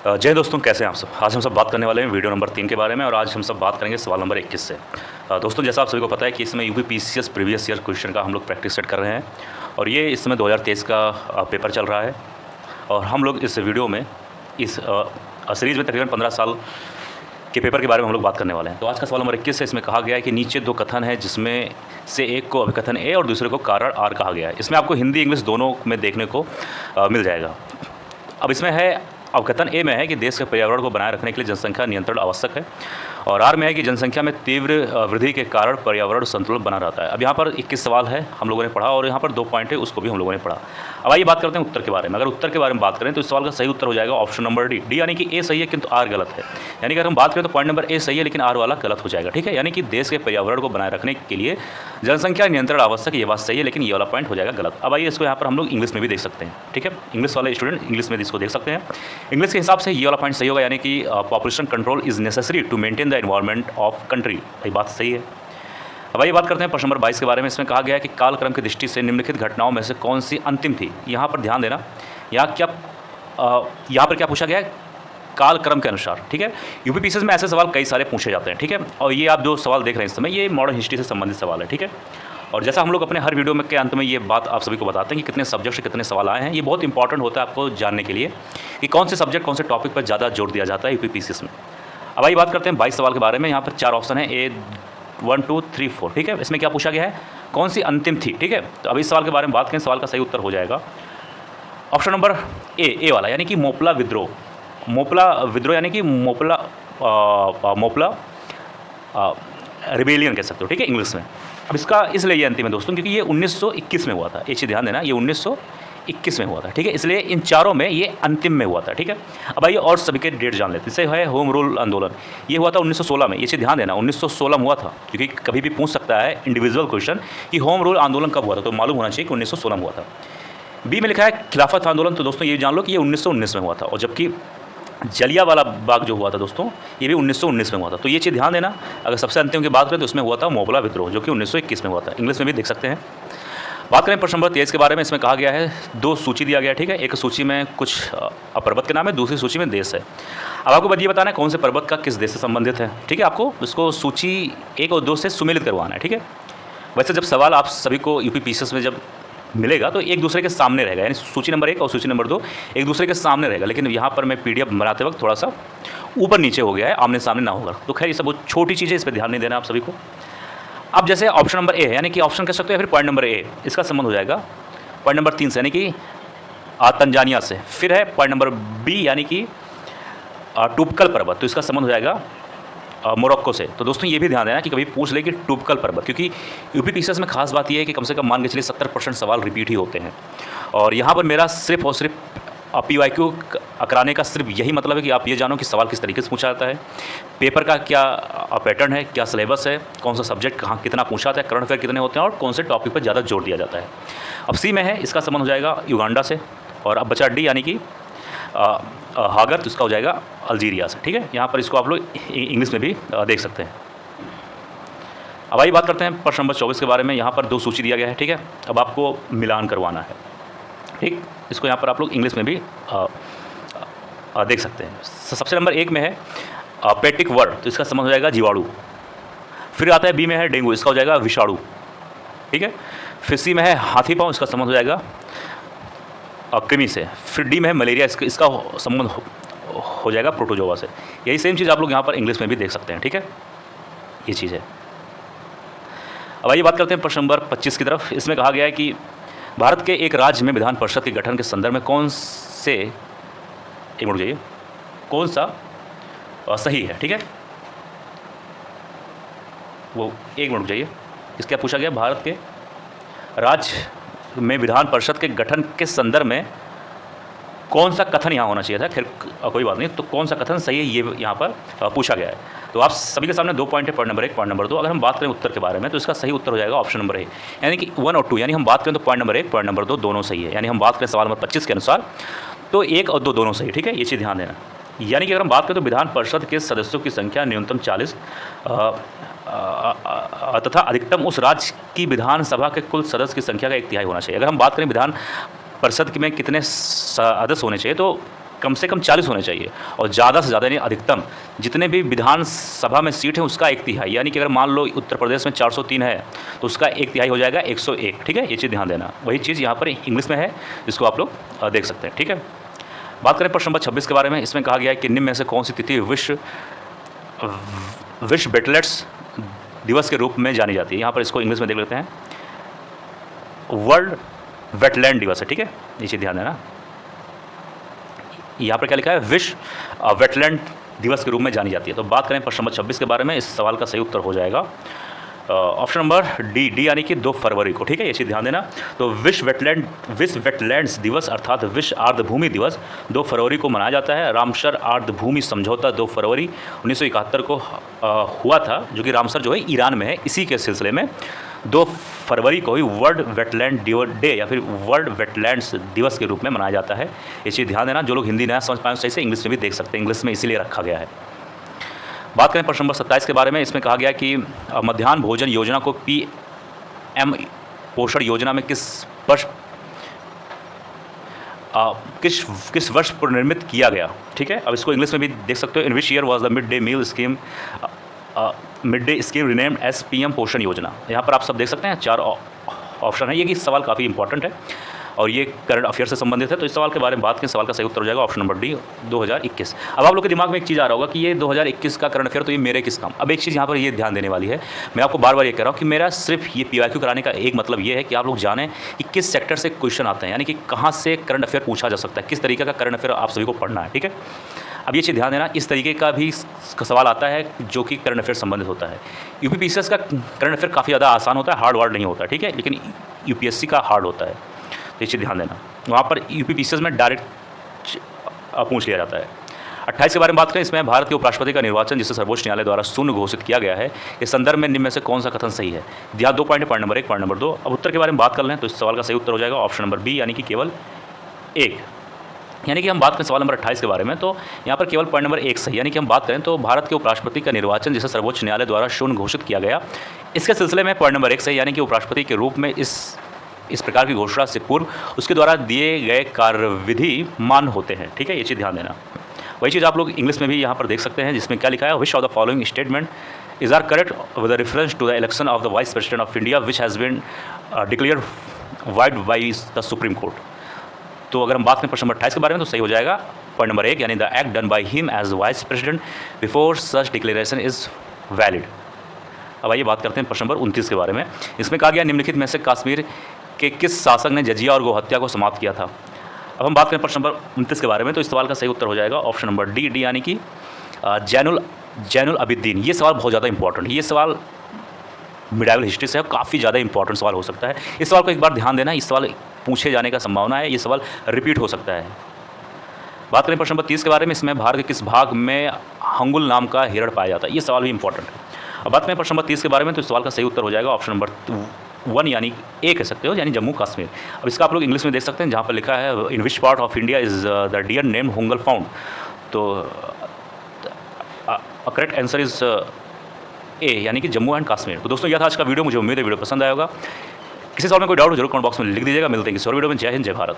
जय हिंद दोस्तों, कैसे हैं आप सब। आज हम सब बात करने वाले हैं वीडियो नंबर 3 के बारे में और आज हम सब बात करेंगे सवाल नंबर 21 से। दोस्तों, जैसा आप सभी को पता है कि इसमें UP PCS previous year question का हम लोग प्रैक्टिस सेट कर रहे हैं और ये इस समय 2023 का पेपर चल रहा है और हम लोग इस वीडियो में इस सीरीज़ में तकरीबन 15 साल के पेपर के बारे में हम लोग बात करने वाले हैं। तो आज का सवाल नंबर 21 है। इसमें कहा गया है कि नीचे दो कथन है जिसमें से एक को अभिकथन ए और दूसरे को कारण आर कहा गया है। इसमें आपको हिंदी इंग्लिश दोनों में देखने को मिल जाएगा। अब इसमें है अवकथन ए में है कि देश के पर्यावरण को बनाए रखने के लिए जनसंख्या नियंत्रण आवश्यक है और आर में है कि जनसंख्या में तीव्र वृद्धि के कारण पर्यावरण संतुलन बना रहता है। अब यहाँ पर 21 सवाल है हम लोगों ने पढ़ा और यहाँ पर 2 पॉइंट है उसको भी हम लोगों ने पढ़ा। अब आइए बात करते हैं उत्तर के बारे में। अगर उत्तर के बारे में बात करें तो इस सवाल का सही उत्तर हो जाएगा ऑप्शन नंबर डी यानी कि ए सही है किंतु आर गलत है। यानी कि अगर हम बात करें तो पॉइंट नंबर ए सही है लेकिन आर वाला गलत हो जाएगा। ठीक है, यानी कि देश के पर्यावरण को बनाए रखने के लिए जनसंख्या नियंत्रण आवश्यक, ये बात सही है लेकिन ये वाला पॉइंट हो जाएगा गलत। अब आइए इसको यहाँ पर हम लोग इंग्लिश में भी देख सकते हैं। ठीक है, इंग्लिश वाले स्टूडेंट इंग्लिश में इसको देख सकते हैं। इंग्लिश के हिसाब से ये वाला पॉइंट सही होगा, यानी कि population control is necessary to maintain the environment of country. ये बात सही है। अब आइए बात करते हैं प्रश्न नंबर 22 के बारे में। इसमें कहा गया है कि कालक्रम की दृष्टि से निम्नलिखित घटनाओं में से कौन सी अंतिम थी। यहाँ पर ध्यान देना, यहाँ पर क्या पूछा गया है, कालक्रम के अनुसार। ठीक है, यूपी पीसीएस में ऐसे सवाल कई सारे पूछे जाते हैं। ठीक है, और ये आप जो सवाल देख रहे हैं इस समय ये मॉडर्न हिस्ट्री से संबंधित सवाल है। ठीक है, और जैसा हम लोग अपने हर वीडियो में के अंत में ये बात आप सभी को बताते हैं कि कितने सब्जेक्ट से कितने सवाल आए हैं। ये बहुत इंपॉर्टेंट होता है आपको जानने के लिए कि कौन से सब्जेक्ट कौन से टॉपिक पर ज़्यादा जोर दिया जाता है यूपी पीसीएस में। अब आइए बात करते हैं 22 सवाल के बारे में। यहाँ पर 4 ऑप्शन है, ए 1 2 3 4। ठीक है, इसमें क्या पूछा गया है, कौन सी अंतिम थी। ठीक है, तो अभी इस सवाल के बारे में बात करें, सवाल का सही उत्तर हो जाएगा ऑप्शन नंबर ए वाला, यानी कि मोपला विद्रोह। मोपला विद्रोह यानी कि मोपला रिबेलियन कह सकते हो। ठीक है, इंग्लिश में। अब इसका इसलिए ये अंतिम है दोस्तों क्योंकि ये 1921 में हुआ था। ये चीज़ ध्यान देना, ये 1921 में हुआ था। ठीक है, इसलिए इन चारों में ये अंतिम में हुआ था। ठीक है, अब आइए और सभी के डेट जान लेते हैं। इससे है होम रूल आंदोलन, ये हुआ था 1916 में। ये चीज़ ध्यान देना, 1916 में हुआ था क्योंकि कभी भी पूछ सकता है इंडिविजुअल क्वेश्चन कि होम रूल आंदोलन कब हुआ था, तो मालूम होना चाहिए कि 1916 में हुआ था। बी में लिखा है खिलाफत आंदोलन, तो दोस्तों ये जान लो कि ये 1919 में हुआ था। और जबकि जलियांवाला बाग जो हुआ था दोस्तों ये भी 1919 में हुआ था। तो ये चीज़ ध्यान देना, अगर सबसे अंतिम की बात करें तो उसमें हुआ था मोपला विद्रोह जो कि 1921 में हुआ था। इंग्लिश में भी देख सकते हैं। बात करें प्रश्न नंबर 23 के बारे में। इसमें कहा गया है 2 सूची दिया गया है। ठीक है, एक सूची में कुछ पर्वत के नाम है, दूसरी सूची में देश है। अब आपको ये बताना है कौन से पर्वत का किस देश से संबंधित है। ठीक है, आपको इसको सूची 1 और 2 से सुमेलित करवाना है। ठीक है, वैसे जब सवाल आप सभी को यूपी पीसीएस में जब मिलेगा तो एक दूसरे के सामने रहेगा, यानी सूची नंबर 1 और सूची नंबर 2 एक दूसरे के सामने रहेगा। लेकिन यहाँ पर मैं पीडीएफ बनाते वक्त थोड़ा सा ऊपर नीचे हो गया है, आमने सामने ना होगा। तो खैर ये सब बहुत छोटी चीज़ है, इस पर ध्यान नहीं देना आप सभी को। अब जैसे ऑप्शन नंबर ए है, यानी कि ऑप्शन कह सकते हो या फिर पॉइंट नंबर ए, इसका संबंध हो जाएगा पॉइंट नंबर 3 से, यानी कि तंजानिया से। फिर है पॉइंट नंबर बी यानी कि टुबकल पर्वत, तो इसका संबंध हो जाएगा मोरक्को से। तो दोस्तों ये भी ध्यान देना कि कभी पूछ ले कि टुबकल पर्वत, क्योंकि यूपी पीसीएस में खास बात यह है कि कम से कम मान के चलिए 70% सवाल रिपीट ही होते हैं। और यहाँ पर मेरा सिर्फ और सिर्फ PYQ कराने का सिर्फ यही मतलब है कि आप ये जानो कि सवाल किस तरीके से पूछा जाता है, पेपर का क्या पैटर्न है, क्या सिलेबस है, कौन सा सब्जेक्ट कहाँ कितना पूछा जाता है, करंट अफेयर कितने होते हैं और कौन से टॉपिक पर ज़्यादा जोर दिया जाता है। अब सी में है, इसका संबंध हो जाएगा युगांडा से। और अब बचा डी यानी कि हागर, तो इसका हो जाएगा अल्जीरिया से। ठीक है, यहाँ पर इसको आप लोग इंग्लिश में भी देख सकते हैं। अब आइए बात करते हैं प्रश्न नंबर 24 के बारे में। यहाँ पर 2 सूची दिया गया है। ठीक है, अब आपको मिलान करवाना है। ठीक, इसको यहाँ पर आप लोग इंग्लिश में भी देख सकते हैं। सबसे नंबर 1 में है पेटिक वर्ड, तो इसका संबंध हो जाएगा जीवाणु। फिर आता है बी में है डेंगू, इसका हो जाएगा विषाणु। ठीक है, फिर सी में है हाथी पाँव, इसका संबंध हो जाएगा कृमि से। फिर डी में है मलेरिया, इसका संबंध हो जाएगा प्रोटोजोआ से। यही सेम चीज़ आप लोग यहाँ पर इंग्लिश में भी देख सकते हैं। ठीक है, ये चीज़ है। अब आइए बात करते हैं प्रश्न नंबर 25 की तरफ। इसमें कहा गया है कि भारत के एक राज्य में विधान परिषद के गठन के संदर्भ में कौन से, एक मिनट जाइए, कौन सा सही है। ठीक है, वो एक मिनट जाइए, इसका पूछा गया भारत के राज्य में विधान परिषद के गठन के संदर्भ में कौन सा कथन यहाँ होना चाहिए था। खैर कोई बात नहीं, तो कौन सा कथन सही है ये यहाँ पर पूछा गया है। तो आप सभी के सामने 2 पॉइंट है, पॉइंट नंबर 1 पॉइंट नंबर 2। अगर हम बात करें उत्तर के बारे में तो इसका सही उत्तर हो जाएगा ऑप्शन नंबर ए, यानी कि 1 और 2। यानी हम बात करें तो पॉइंट नंबर 1 पॉइंट नंबर 2 दोनों सही है। यानी हम बात करें सवाल नंबर 25 के अनुसार तो 1 और 2 दोनों सही। ठीक है, ये चीज़ ध्यान देना। यानी कि अगर हम बात करें तो विधान परिषद के सदस्यों की संख्या न्यूनतम 40 तथा अधिकतम उस राज्य की विधानसभा के कुल सदस्य की संख्या का 1/3 होना चाहिए। अगर हम बात करें विधान परिषद में कितने सदस्य होने चाहिए तो कम से कम 40 होने चाहिए और ज़्यादा से ज़्यादा यानी अधिकतम जितने भी विधानसभा में सीट है उसका 1/3, यानी कि अगर मान लो उत्तर प्रदेश में 403 है तो उसका 1/3 हो जाएगा 101। ठीक है, ये चीज़ ध्यान देना। वही चीज़ यहाँ पर इंग्लिश में है, जिसको आप लोग देख सकते हैं। ठीक है, बात करें प्रश्न नंबर 26 के बारे में। इसमें कहा गया है कि निम्न में से कौन सी तिथि विश्व वेटलैंड्स दिवस के रूप में जानी जाती है। यहाँ पर इसको इंग्लिश में देख लेते हैं, वर्ल्ड वेटलैंड दिवस है। ठीक है, ये चीज़ ध्यान देना। यहाँ पर क्या लिखा है, विश्व वेटलैंड दिवस के रूप में जानी जाती है। तो बात करें प्रश्न नंबर 26 के बारे में, इस सवाल का सही उत्तर हो जाएगा ऑप्शन नंबर डी यानी कि 2 फरवरी को। ठीक है, ये चीज़ ध्यान देना। तो विश्व वेटलैंड्स दिवस अर्थात विश्व आर्द्रभूमि दिवस 2 फरवरी को मनाया जाता है। रामसर आर्द्रभूमि समझौता 2 फरवरी 1971 को हुआ था, जो कि रामसर जो है ईरान में है। इसी के सिलसिले में 2 फरवरी को ही वर्ल्ड वेटलैंड डे या फिर वर्ल्ड वेटलैंड्स दिवस के रूप में मनाया जाता है। ये चीज़ ध्यान देना। जो लोग हिंदी ना समझ पाएँ सही से इंग्लिश में भी देख सकते हैं, इंग्लिश में इसीलिए रखा गया है। बात करें प्रश्न नंबर 27 के बारे में। इसमें कहा गया कि मध्याह्न भोजन योजना को PM पोषण योजना में किस वर्ष पुनर्निर्मित किया गया। ठीक है, अब इसको इंग्लिश में भी देख सकते हो। In which year was the mid day scheme renamed as PM Poshan योजना। यहाँ पर आप सब देख सकते हैं 4 ऑप्शन है। ये कि सवाल काफ़ी इंपॉर्टेंट है और ये करंट अफेयर से संबंधित है। तो इस सवाल के बारे में बात करें, सवाल का सही उत्तर हो जाएगा ऑप्शन नंबर डी 2021। अब आप लोग के दिमाग में एक चीज़ आ रहा होगा कि ये 2021 का करंट अफेयर तो ये मेरे किस काम। अब एक चीज़ यहाँ पर ये ध्यान देने वाली है, मैं आपको बार बार ये कह रहा हूँ कि मेरा सिर्फ ये PYQ कराने का एक मतलब ये है कि आप लोग जानें कि किस सेक्टर से क्वेश्चन आते हैं, यानी कि कहाँ से करंट अफेयर पूछा जा सकता है, किस तरीके का करंट अफेयर आप सभी को पढ़ना है। ठीक है, अब ये चीज़ ध्यान देना, इस तरीके का भी सवाल आता है जो कि करंट अफेयर संबंधित होता है। UPPCS का करंट अफेयर काफ़ी ज़्यादा आसान होता है, हार्ड वर्ड नहीं होता। ठीक है, लेकिन UPSC का हार्ड होता है, तो ये चीज़ ध्यान देना। वहाँ पर UPPCS में डायरेक्ट पूछ लिया जाता है। 28 के बारे में बात करें, इसमें भारत के उपराष्ट्रपति का निर्वाचन जिसे सर्वोच्च न्यायालय द्वारा शून्य घोषित किया गया है, इस संदर्भ में निम्न में से कौन सा कथन सही है। दिया 2 point, point number 1, point number 2। अब उत्तर के बारे में बात कर लें तो इस सवाल का सही उत्तर हो जाएगा ऑप्शन नंबर बी, यानी कि केवल 1। यानी कि हम बात करें सवाल नंबर 28 के बारे में, तो यहाँ पर केवल पॉइंट नंबर 1 सही। यानी कि हम बात करें तो भारत के उपराष्ट्रपति का निर्वाचन जिसे सर्वोच्च न्यायालय द्वारा शून्य घोषित किया गया, इसके सिलसिले में पॉइंट नंबर 1 सही। यानी कि उपराष्ट्रपति के रूप में इस प्रकार की घोषणा से पूर्व उसके द्वारा दिए गए कार्यविधि मान्य होते हैं। ठीक है, ये चीज़ ध्यान देना। वही चीज़ आप लोग इंग्लिश में भी यहाँ पर देख सकते हैं, जिसमें क्या लिखा है, which of the following statement is are correct with reference to the election of the vice president of India which has been declared void by the supreme court. तो अगर हम बात करें प्रश्न नंबर 28 के बारे में तो सही हो जाएगा पॉइंट नंबर 1, यानी the act done by him as vice president before such declaration is valid. अब आइए बात करते हैं प्रश्न नंबर 29 के बारे में। इसमें कहा गया निम्नलिखित में से कश्मीर के किस शासक ने जजिया और गोहत्या को समाप्त किया था। अब हम बात करें प्रश्न नंबर 29 के बारे में, तो इस सवाल का सही उत्तर हो जाएगा ऑप्शन नंबर डी यानी कि जैनुल अबिद्दीन। ये सवाल बहुत ज़्यादा इंपॉर्टेंट है, ये सवाल मिडाइवल हिस्ट्री से काफ़ी ज़्यादा इंपॉर्टेंट सवाल हो सकता है। इस सवाल को एक बार ध्यान देना, इस सवाल पूछे जाने का संभावना है, ये सवाल रिपीट हो सकता है। बात करें प्रश्न नंबर 30 के बारे में, इसमें भारत के किस भाग में हंगुल नाम का हिरण पाया जाता है, ये सवाल भी इंपॉर्टेंट है। अब बात करें प्रश्न नंबर 30 के बारे में, तो इस सवाल का सही उत्तर हो जाएगा ऑप्शन नंबर 1 यानी ए कह सकते हो, यानी जम्मू कश्मीर। अब इसका आप लोग इंग्लिश में देख सकते हैं, जहाँ पर लिखा है in which part of India is the deer name hangul found. तो करेक्ट आंसर इज़ ए यानी कि जम्मू एंड कश्मीर। तो दोस्तों यह था आज का वीडियो, मुझे उम्मीद है वीडियो पसंद आएगा। किसी सवाल में कोई डाउट हो जरूर कमेंट बॉक्स में लिख दीजिएगा। मिलते हैं किसी और वीडियो में। जय हिंद, जय भारत।